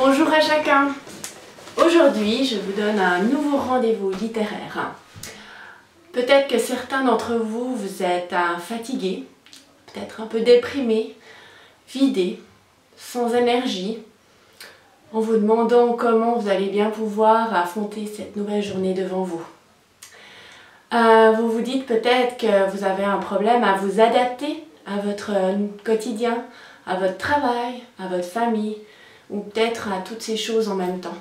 Bonjour à chacun. Aujourd'hui, je vous donne un nouveau rendez-vous littéraire. Peut-être que certains d'entre vous, vous êtes fatigués, peut-être un peu déprimés, vidés, sans énergie, en vous demandant comment vous allez bien pouvoir affronter cette nouvelle journée devant vous. Vous vous dites peut-être que vous avez un problème à vous adapter à votre quotidien, à votre travail, à votre famille, ou peut-être à toutes ces choses en même temps.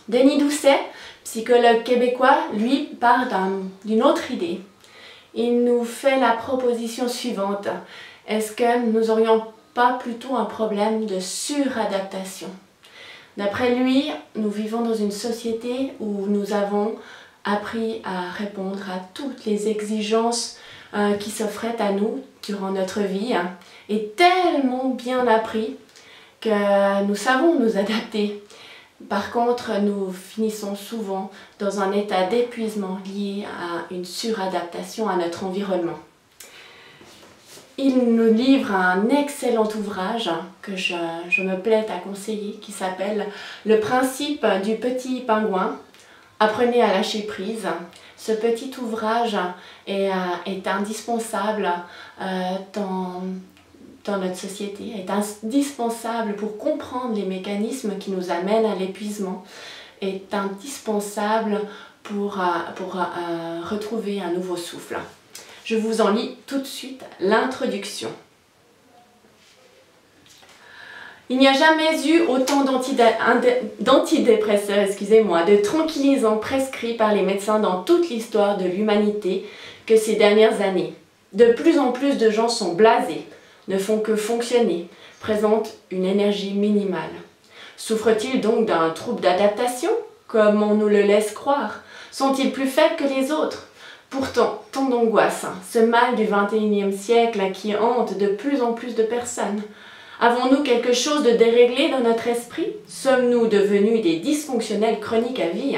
Denis Doucet, psychologue québécois, lui part d'une autre idée. Il nous fait la proposition suivante. Est-ce que nous n'aurions pas plutôt un problème de suradaptation? D'après lui, nous vivons dans une société où nous avons appris à répondre à toutes les exigences qui s'offraient à nous durant notre vie, et tellement bien appris que nous savons nous adapter. Par contre, nous finissons souvent dans un état d'épuisement lié à une suradaptation à notre environnement. Il nous livre un excellent ouvrage que je me plais à conseiller qui s'appelle « Le principe du petit pingouin ». Apprenez à lâcher prise. Ce petit ouvrage est indispensable dans notre société, est indispensable pour comprendre les mécanismes qui nous amènent à l'épuisement, est indispensable pour retrouver un nouveau souffle. Je vous en lis tout de suite l'introduction. Il n'y a jamais eu autant d'antidépresseurs, de tranquillisants prescrits par les médecins dans toute l'histoire de l'humanité que ces dernières années. De plus en plus de gens sont blasés, ne font que fonctionner, présentent une énergie minimale. Souffrent-ils donc d'un trouble d'adaptation, comme on nous le laisse croire? Sont-ils plus faibles que les autres? Pourtant, tant d'angoisse, ce mal du XXIe siècle qui hante de plus en plus de personnes. Avons-nous quelque chose de déréglé dans notre esprit? Sommes-nous devenus des dysfonctionnels chroniques à vie?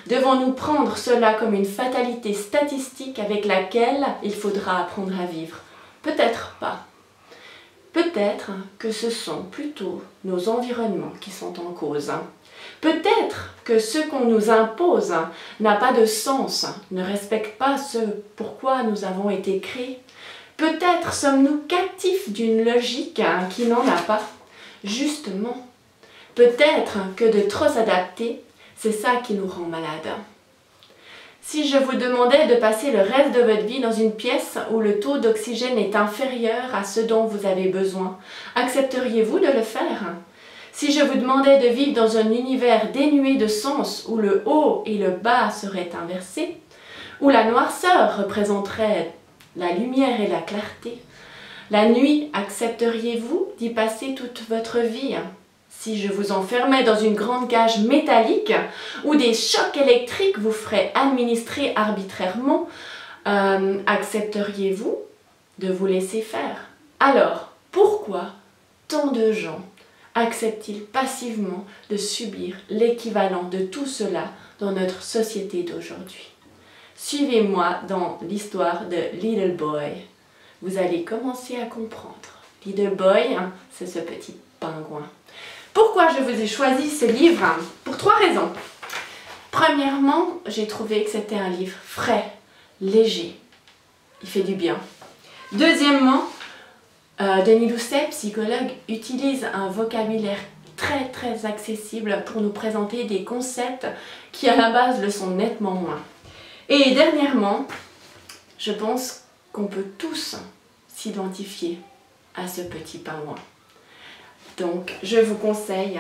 Devons-nous prendre cela comme une fatalité statistique avec laquelle il faudra apprendre à vivre? Peut-être pas. Peut-être que ce sont plutôt nos environnements qui sont en cause. Peut-être que ce qu'on nous impose n'a pas de sens, ne respecte pas ce pourquoi nous avons été créés. Peut-être sommes-nous captifs d'une logique qui n'en a pas. Justement, peut-être que de trop s'adapter, c'est ça qui nous rend malades. Si je vous demandais de passer le reste de votre vie dans une pièce où le taux d'oxygène est inférieur à ce dont vous avez besoin, accepteriez-vous de le faire? Si je vous demandais de vivre dans un univers dénué de sens où le haut et le bas seraient inversés, où la noirceur représenterait la lumière et la clarté, la nuit, accepteriez-vous d'y passer toute votre vie? Si je vous enfermais dans une grande cage métallique où des chocs électriques vous feraient administrer arbitrairement, accepteriez-vous de vous laisser faire? Alors, pourquoi tant de gens acceptent-ils passivement de subir l'équivalent de tout cela dans notre société d'aujourd'hui? Suivez-moi dans l'histoire de Little Boy. Vous allez commencer à comprendre. Little Boy, c'est ce petit pingouin. Pourquoi je vous ai choisi ce livre? Pour 3 raisons. Premièrement, j'ai trouvé que c'était un livre frais, léger. Il fait du bien. Deuxièmement, Denis Doucet, psychologue, utilise un vocabulaire très accessible pour nous présenter des concepts qui à la base le sont nettement moins. Et dernièrement, je pense qu'on peut tous s'identifier à ce petit pingouin. Donc, je vous conseille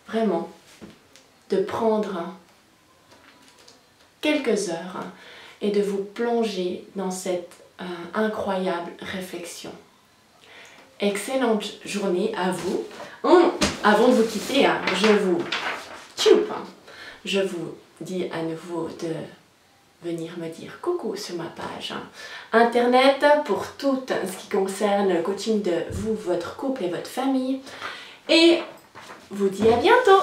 vraiment de prendre quelques heures et de vous plonger dans cette incroyable réflexion. Excellente journée à vous. Avant de vous quitter, je vous dis à nouveau de venir me dire coucou sur ma page internet pour tout ce qui concerne le coaching de vous, votre couple et votre famille. Et vous dis à bientôt!